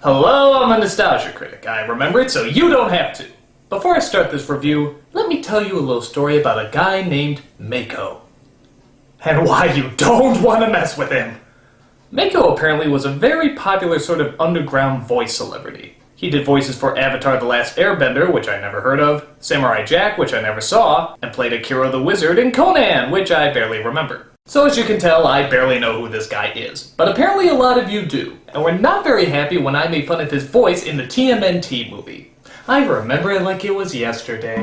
Hello, I'm a nostalgia critic. I remember it so you don't have to. Before I start this review, let me tell you a little story about a guy named Mako. And why you don't want to mess with him. Mako apparently was a very popular sort of underground voice celebrity. He did voices for Avatar: The Last Airbender, which I never heard of, Samurai Jack, which I never saw, and played Akira the Wizard in Conan, which I barely remember. So as you can tell, I barely know who this guy is. But apparently a lot of you do, and were not very happy when I made fun of his voice in the TMNT movie. I remember it like it was yesterday.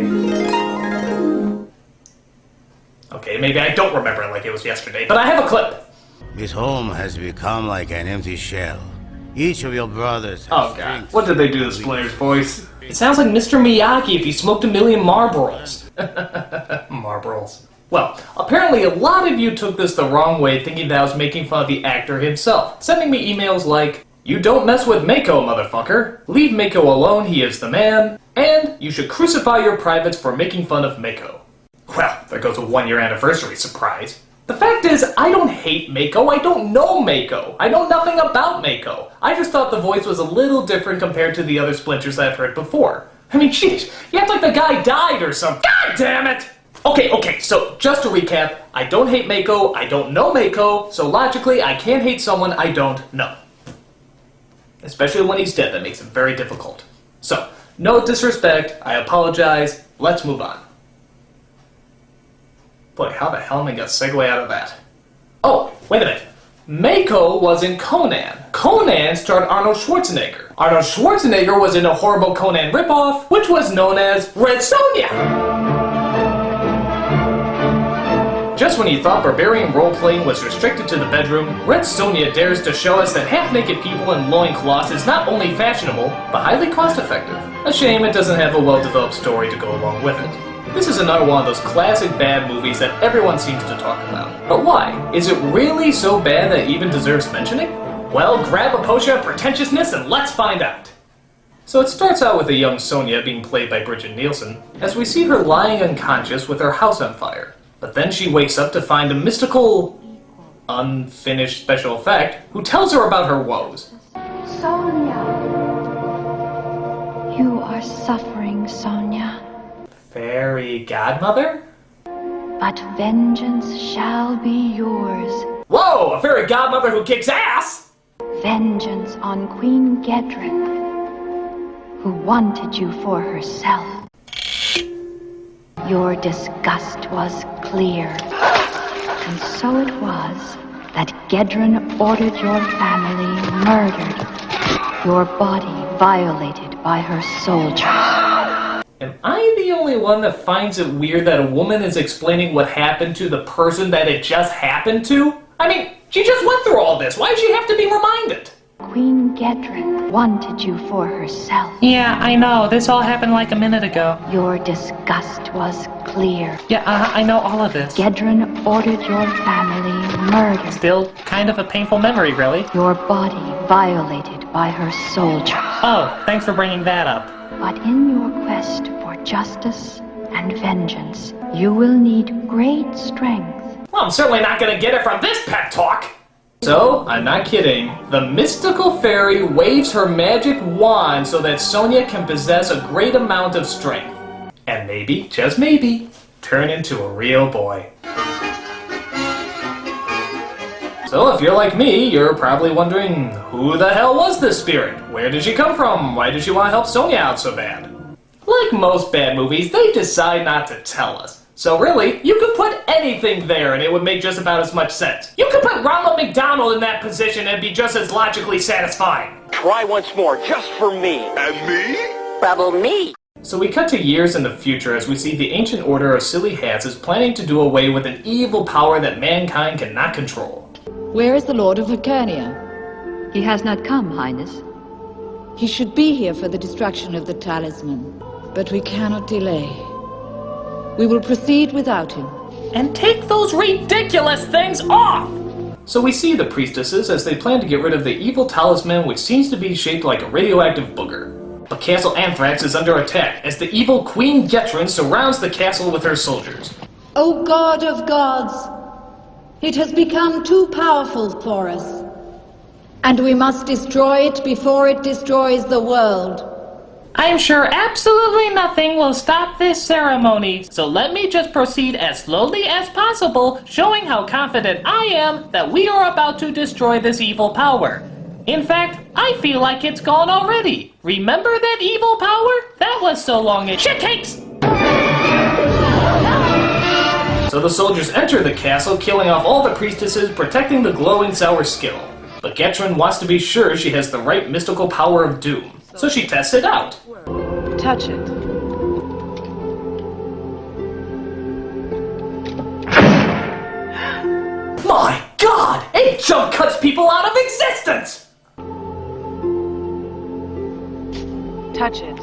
Okay, maybe I don't remember it like it was yesterday, but I have a clip. This home has become like an empty shell. Each of your brothers has Oh god, what did they do to Splinter's voice? It sounds like Mr. Miyagi if he smoked a million Marlboros. Marlboros. Well, apparently a lot of you took this the wrong way, thinking that I was making fun of the actor himself, sending me emails like, "You don't mess with Mako, motherfucker. Leave Mako alone, he is the man. And you should crucify your privates for making fun of Mako." Well, there goes a 1-year anniversary surprise. The fact is, I don't hate Mako, I don't know Mako. I know nothing about Mako. I just thought the voice was a little different compared to the other Splinters I've heard before. I mean, jeez, you act like the guy died or something. God damn it! Okay, so just to recap, I don't hate Mako, I don't know Mako, so logically I can't hate someone I don't know. Especially when he's dead, that makes it very difficult. So, no disrespect, I apologize, let's move on. Boy, how the hell am I gonna segue out of that? Oh, wait a minute. Mako was in Conan. Conan starred Arnold Schwarzenegger. Arnold Schwarzenegger was in a horrible Conan ripoff, which was known as Red Sonja. Just when you thought barbarian role-playing was restricted to the bedroom, Red Sonja dares to show us that half-naked people in loincloths is not only fashionable, but highly cost-effective. A shame it doesn't have a well-developed story to go along with it. This is another one of those classic bad movies that everyone seems to talk about. But why? Is it really so bad that it even deserves mentioning? Well, grab a potion of pretentiousness and let's find out. So it starts out with a young Sonja being played by Bridget Nielsen, as we see her lying unconscious with her house on fire. But then she wakes up to find a mystical, unfinished special effect who tells her about her woes. Sonja. You are suffering, Sonja. Fairy godmother? But vengeance shall be yours. Whoa! A fairy godmother who kicks ass! Vengeance on Queen Gedren, who wanted you for herself. Your disgust was clear. And so it was that Gedren ordered your family murdered, your body violated by her soldiers. Am I the only one that finds it weird that a woman is explaining what happened to the person that it just happened to? I mean, she just went through all this. Why'd she have to be reminded? Queen Gedren wanted you for herself. Yeah, I know. This all happened like a minute ago. Your disgust was clear. Yeah, I know all of this. Gedren ordered your family murdered. Still kind of a painful memory, really. Your body violated by her soldiers. Oh, thanks for bringing that up. But in your quest for justice and vengeance, you will need great strength. Well, I'm certainly not gonna get it from this pep talk! So, I'm not kidding, the mystical fairy waves her magic wand so that Sonja can possess a great amount of strength. And maybe, just maybe, turn into a real boy. So if you're like me, you're probably wondering, who the hell was this spirit? Where did she come from? Why did she want to help Sonja out so bad? Like most bad movies, they decide not to tell us. So really, you could put anything there and it would make just about as much sense. You could put Ronald McDonald in that position and be just as logically satisfying. Try once more, just for me. And me? Bubble me. So we cut to years in the future as we see the ancient order of silly hats is planning to do away with an evil power that mankind cannot control. Where is the Lord of Lacernia? He has not come, Highness. He should be here for the destruction of the talisman, but we cannot delay. We will proceed without him. And take those ridiculous things off! So we see the priestesses as they plan to get rid of the evil talisman, which seems to be shaped like a radioactive booger. But Castle Anthrax is under attack as the evil Queen Gedren surrounds the castle with her soldiers. O God of gods, it has become too powerful for us. And we must destroy it before it destroys the world. I'm sure absolutely nothing will stop this ceremony, so let me just proceed as slowly as possible, showing how confident I am that we are about to destroy this evil power. In fact, I feel like it's gone already. Remember that evil power? That was so long as shit cakes! So the soldiers enter the castle, killing off all the priestesses, protecting the glowing sour skill. But Gedrun wants to be sure she has the right mystical power of doom, so she tests it out. Touch it. My God! It jump cuts people out of existence! Touch it.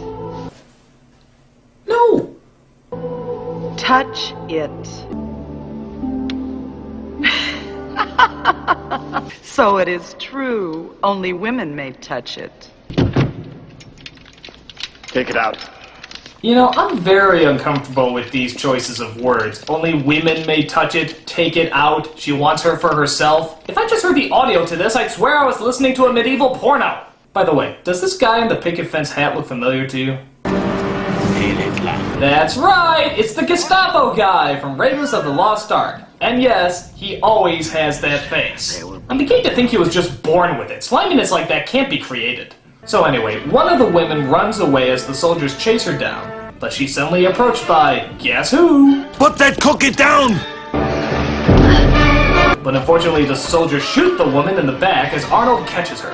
No! Touch it. So it is true. Only women may touch it. Take it out. You know, I'm very uncomfortable with these choices of words. Only women may touch it, take it out, she wants her for herself. If I just heard the audio to this, I'd swear I was listening to a medieval porno. By the way, does this guy in the picket fence hat look familiar to you? That's right! It's the Gestapo guy from Raiders of the Lost Ark. And yes, he always has that face. I'm beginning to think he was just born with it. Sliminess like that can't be created. So anyway, one of the women runs away as the soldiers chase her down. But she's suddenly approached by, guess who? Put that cookie down! But unfortunately, the soldiers shoot the woman in the back as Arnold catches her.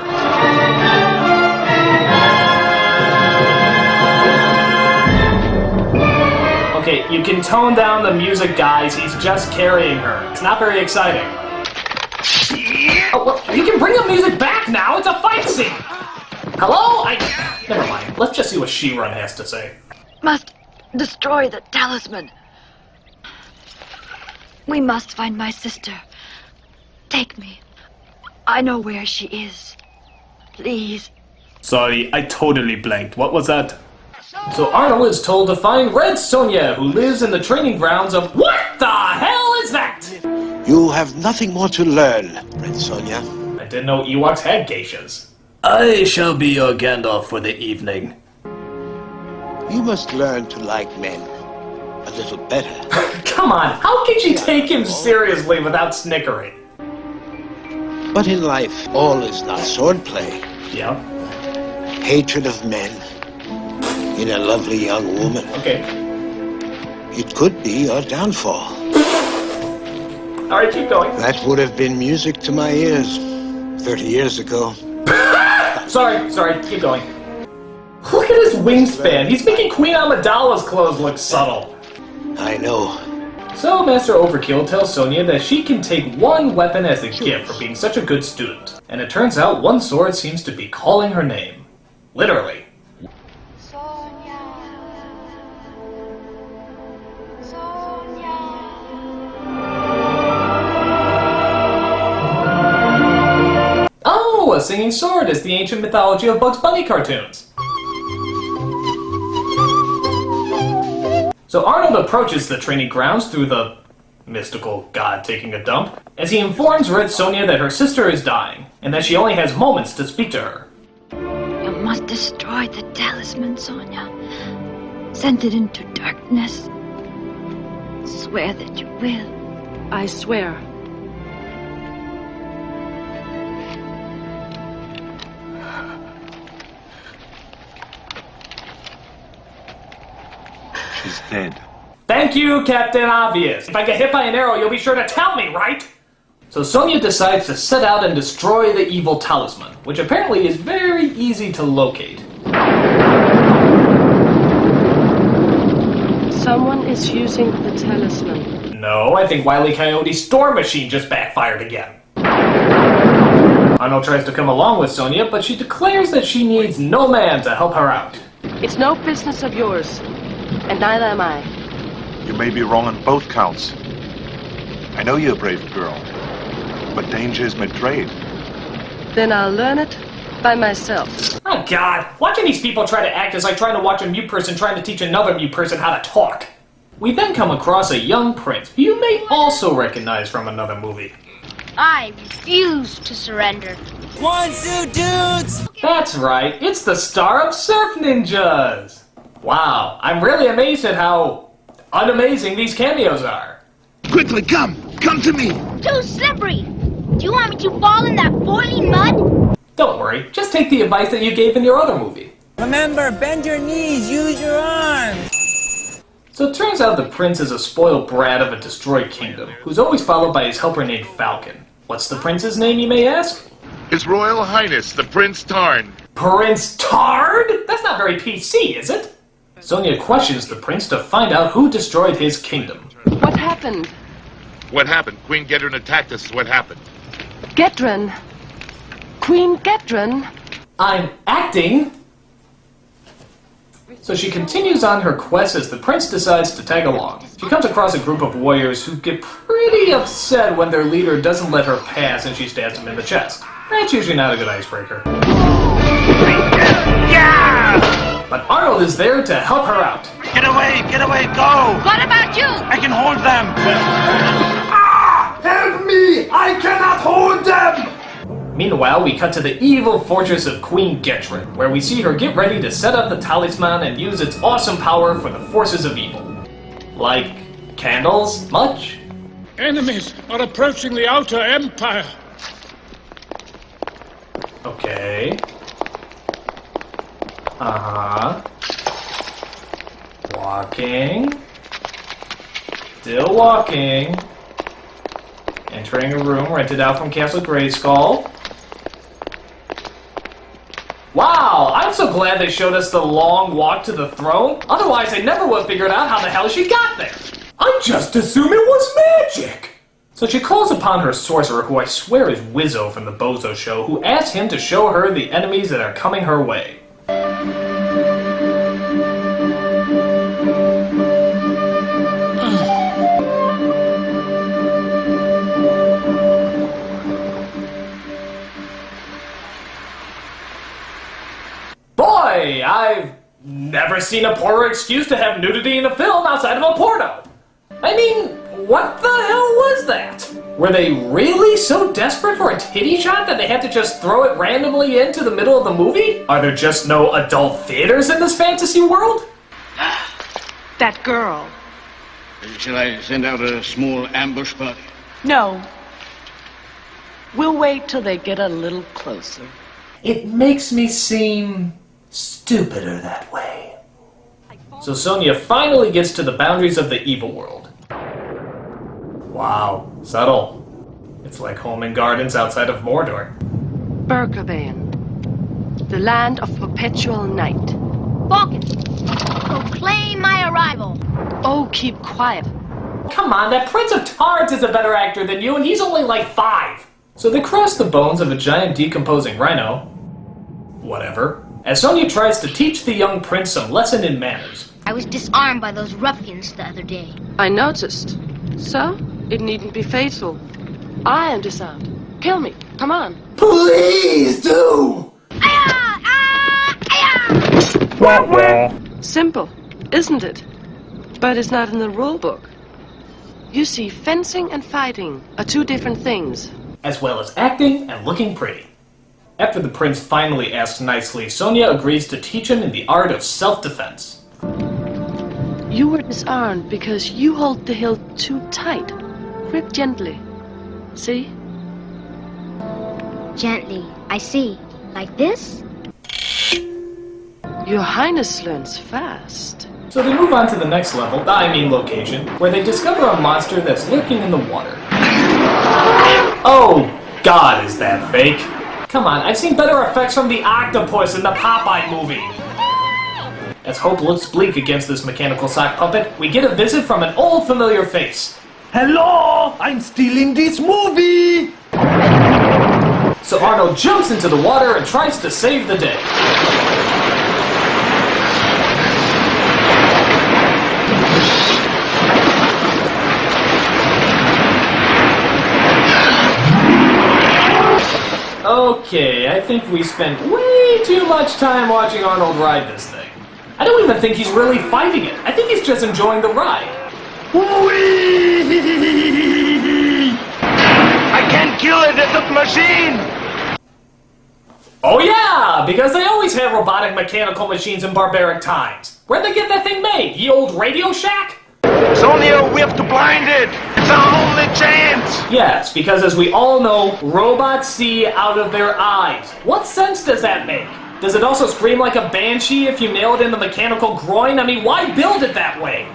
Okay, you can tone down the music, guys. He's just carrying her. It's not very exciting. Oh, well, you can bring the music back now. It's a fight scene. Hello? Never mind. Let's just see what She-Run has to say. Must destroy the talisman. We must find my sister. Take me. I know where she is. Please. Sorry, I totally blanked. What was that? So Arnold is told to find Red Sonja, who lives in the training grounds of... What the hell is that? You have nothing more to learn, Red Sonja. I didn't know Ewoks had geishas. I shall be your Gandalf for the evening. You must learn to like men a little better. Come on, how can she take him seriously without snickering? But in life, all is not swordplay. Yeah. Hatred of men in a lovely young woman. Okay. It could be your downfall. Alright, keep going. That would have been music to my ears 30 years ago. Sorry, keep going. Look at his wingspan. He's making Queen Amidala's clothes look subtle. I know. So Master Overkill tells Sonja that she can take one weapon as a gift for being such a good student. And it turns out one sword seems to be calling her name. Literally. Sonja. Sonja. Oh, a singing sword is the ancient mythology of Bugs Bunny cartoons. So Arnold approaches the training grounds through the mystical god taking a dump, as he informs Red Sonja that her sister is dying, and that she only has moments to speak to her. You must destroy the talisman, Sonja. Send it into darkness. Swear that you will. I swear. She's dead. Thank you, Captain Obvious. If I get hit by an arrow, you'll be sure to tell me, right? So Sonja decides to set out and destroy the evil talisman, which apparently is very easy to locate. Someone is using the talisman. No, I think Wile E. Coyote's storm machine just backfired again. Arnold tries to come along with Sonja, but she declares that she needs no man to help her out. It's no business of yours, and neither am I. You may be wrong on both counts. I know you're a brave girl, but danger is my trade. Then I'll learn it by myself. Oh God, watching these people try to act is like trying to watch a mute person trying to teach another mute person how to talk. We then come across a young prince, who you may also recognize from another movie. I refuse to surrender. One-suit dudes! That's right, it's the star of Surf Ninjas! Wow, I'm really amazed at how unamazing these cameos are. Quickly, come! Come to me! Too slippery! Do you want me to fall in that boiling mud? Don't worry, just take the advice that you gave in your other movie. Remember, bend your knees, use your arms! So it turns out the prince is a spoiled brat of a destroyed kingdom, who's always followed by his helper named Falcon. What's the prince's name, you may ask? His Royal Highness, the Prince Tarn. Prince Tarn? That's not very PC, is it? Sonja questions the prince to find out who destroyed his kingdom. What happened? What happened? Queen Gedrin attacked us. What happened? Gedrin. Queen Gedrin. I'm acting. So she continues on her quest as the prince decides to tag along. She comes across a group of warriors who get pretty upset when their leader doesn't let her pass and she stabs him in the chest. That's usually not a good icebreaker. Yeah! But Arnold is there to help her out. Get away, go! What about you? I can hold them! Help me! I cannot hold them! Meanwhile, we cut to the evil fortress of Queen Gedrin, where we see her get ready to set up the talisman and use its awesome power for the forces of evil. Like candles? Much? Enemies are approaching the Outer Empire. Okay. Uh-huh. Walking. Still walking. Entering a room rented out from Castle Grayskull. Wow, I'm so glad they showed us the long walk to the throne. Otherwise, I never would have figured out how the hell she got there. I just assumed it was magic. So she calls upon her sorcerer, who I swear is Wizzo from the Bozo Show, who asks him to show her the enemies that are coming her way. Boy, I've never seen a poorer excuse to have nudity in a film outside of a porno. I mean, what the hell was that? Were they really so desperate for a titty shot that they had to just throw it randomly into the middle of the movie? Are there just no adult theaters in this fantasy world? That girl. Shall I send out a small ambush party? No. We'll wait till they get a little closer. It makes me seem stupider that way. So Sonja finally gets to the boundaries of the evil world. Wow, subtle. It's like home and gardens outside of Mordor. Berghaven, the land of perpetual night. Falcon, proclaim my arrival. Oh, keep quiet. Come on, that Prince of Tarns is a better actor than you, and he's only like 5. So they cross the bones of a giant decomposing rhino. Whatever. As Sonja tries to teach the young prince some lesson in manners. I was disarmed by those ruffians the other day. I noticed. So, it needn't be fatal. I am disarmed. Kill me. Come on. Please do! Simple, isn't it? But it's not in the rule book. You see, fencing and fighting are 2 different things. As well as acting and looking pretty. After the prince finally asks nicely, Sonja agrees to teach him in the art of self-defense. You were disarmed because you hold the hilt too tight. Grip gently. See? Gently, I see. Like this? Your Highness learns fast. So they move on to the next level, location, where they discover a monster that's lurking in the water. Oh God, is that fake? Come on, I've seen better effects from the octopus in the Popeye movie. As hope looks bleak against this mechanical sock puppet, we get a visit from an old familiar face. Hello! I'm stealing this movie! So Arnold jumps into the water and tries to save the day. Okay, I think we spent way too much time watching Arnold ride this thing. I don't even think he's really fighting it. I think he's just enjoying the ride. I can't kill it, it's a machine! Oh yeah, because they always have robotic mechanical machines in barbaric times. Where'd they get that thing made? The old Radio Shack? Sonja, we have to blind it! It's our only chance! Yes, because as we all know, robots see out of their eyes. What sense does that make? Does it also scream like a banshee if you nail it in the mechanical groin? I mean, why build it that way?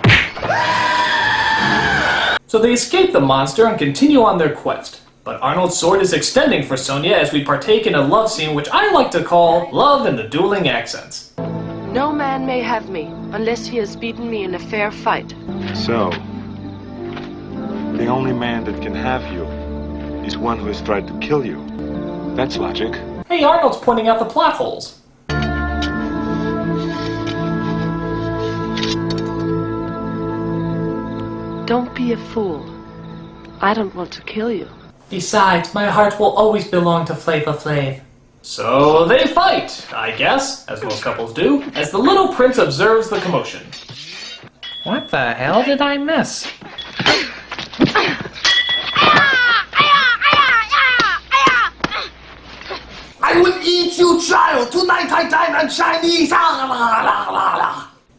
So they escape the monster and continue on their quest. But Arnold's sword is extending for Sonja as we partake in a love scene which I like to call Love in the Dueling Accents. No man may have me unless he has beaten me in a fair fight. So, the only man that can have you is one who has tried to kill you. That's logic. Hey, Arnold's pointing out the plot holes. Don't be a fool. I don't want to kill you. Besides, my heart will always belong to Flava Flav. So they fight, I guess, as most couples do, as the little prince observes the commotion. What the hell did I miss? I will eat you, child! Tonight I dine on Chinese!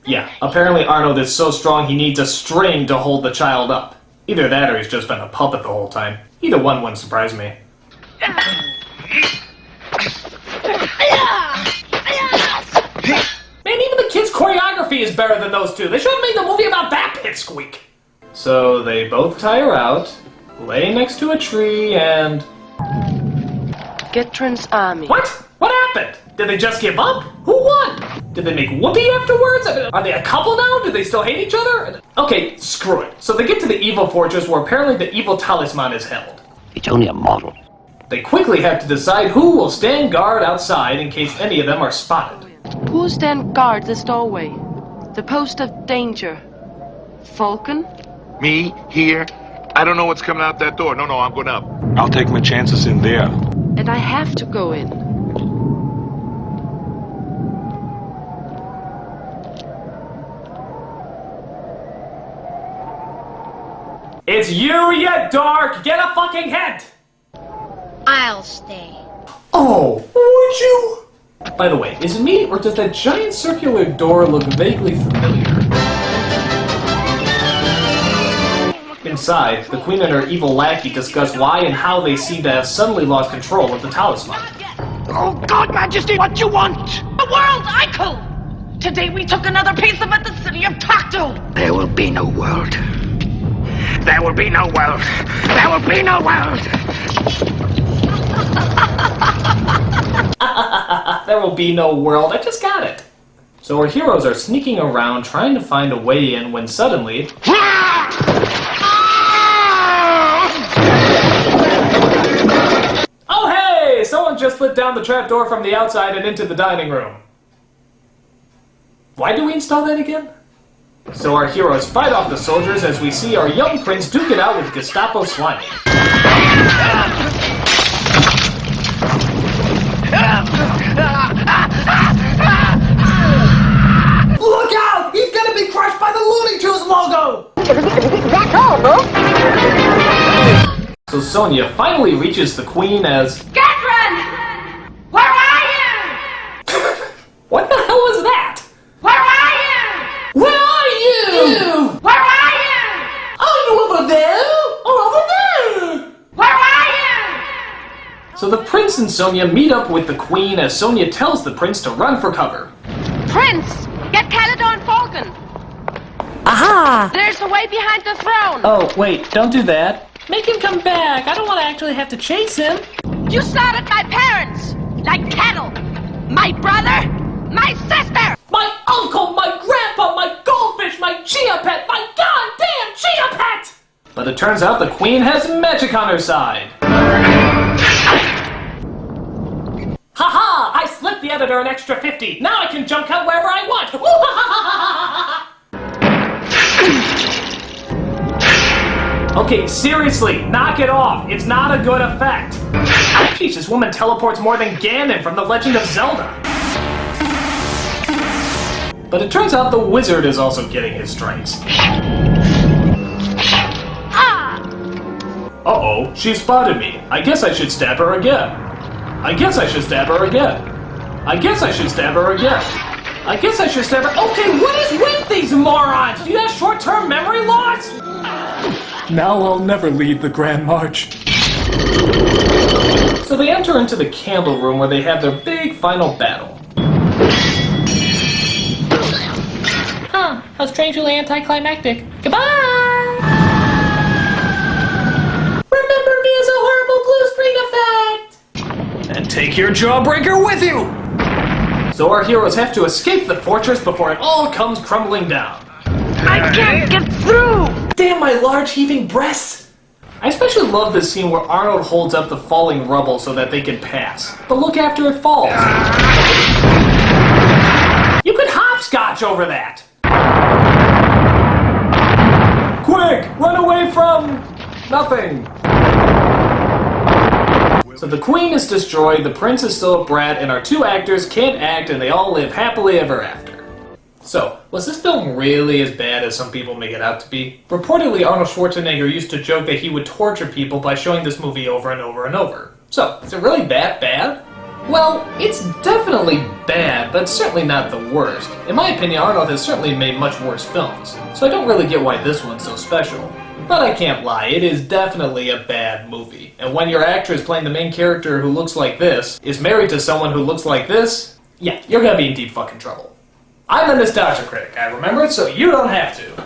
Yeah, apparently Arnold is so strong he needs a string to hold the child up. Either that or he's just been a puppet the whole time. Either one wouldn't surprise me. Man, even the kids' choreography is better than those two. They should have made the movie about that pipsqueak. So they both tire out, lay next to a tree, and... Gedron's army. What? What happened? Did they just give up? Who won? Did they make whoopee afterwards? I mean, are they a couple now? Do they still hate each other? Okay, screw it. So they get to the evil fortress where apparently the evil talisman is held. It's only a model. They quickly have to decide who will stand guard outside in case any of them are spotted. Who'll stand guard this doorway? The post of danger. Falcon? Me? Here? I don't know what's coming out that door. No, I'm going up. I'll take my chances in there. And I have to go in. It's you, you dork! Get a fucking head! I'll stay. Oh, would you? By the way, is it me, or does that giant circular door look vaguely familiar? Inside, the Queen and her evil lackey discuss why and how they seem to have suddenly lost control of the talisman. Oh, God, Majesty, what you want? The world icon! Today we took another piece of it, the city of Tacto! There will be no world. There will be no world! There will be no world! There will be no world, I just got it. So our heroes are sneaking around trying to find a way in when suddenly... Oh hey! Someone just slid down the trapdoor from the outside and into the dining room. Why do we install that again? So our heroes fight off the soldiers as we see our young prince duke it out with Gestapo slimy. Look out! He's gonna be crushed by the Looney Tunes logo! That's all, Boo. So Sonja finally reaches the queen as... Gedron! Where are you? What the hell was that? Where are you? Where are you? Where are you? Are you over there? Or over there? Where are you? So the prince and Sonja meet up with the queen as Sonja tells the prince to run for cover. Prince! Get Caledon Falcon! Aha! There's a way behind the throne! Oh, wait, don't do that. Make him come back. I don't want to actually have to chase him. You slaughtered my parents! Like cattle! My brother! My sister! My uncle, my grandpa, my goldfish, my chia pet, my goddamn chia pet! But it turns out the queen has magic on her side. Haha! I slipped the editor an extra 50. Now I can jump cut wherever I want. Okay, seriously, knock it off. It's not a good effect. Jeez, this woman teleports more than Ganon from The Legend of Zelda. But it turns out the wizard is also getting his stripes. Uh-oh, she spotted me. I guess I should stab her again. I guess I should stab her again. I guess I should stab her again. I guess I should stab her. Okay, what is with these morons? Do you have short-term memory loss? Now I'll never lead the Grand March. So they enter into the candle room where they have their big final battle. Huh, how strangely anticlimactic. Goodbye! Remember me as a horrible blue screen effect! And take your jawbreaker with you! So our heroes have to escape the fortress before it all comes crumbling down. I can't get through! Damn my large heaving breasts! I especially love this scene where Arnold holds up the falling rubble so that they can pass. But look after it falls. You could hopscotch over that! Quick! Run away from... nothing! So the queen is destroyed, the prince is still a brat, and our two actors can't act and they all live happily ever after. So, was this film really as bad as some people make it out to be? Reportedly, Arnold Schwarzenegger used to joke that he would torture people by showing this movie over and over and over. So, is it really that bad? Well, it's definitely bad, but certainly not the worst. In my opinion, Arnold has certainly made much worse films, so I don't really get why this one's so special. But I can't lie, it is definitely a bad movie. And when your actress playing the main character who looks like this is married to someone who looks like this, yeah, you're gonna be in deep fucking trouble. I'm a nostalgia critic, I remember it, so you don't have to.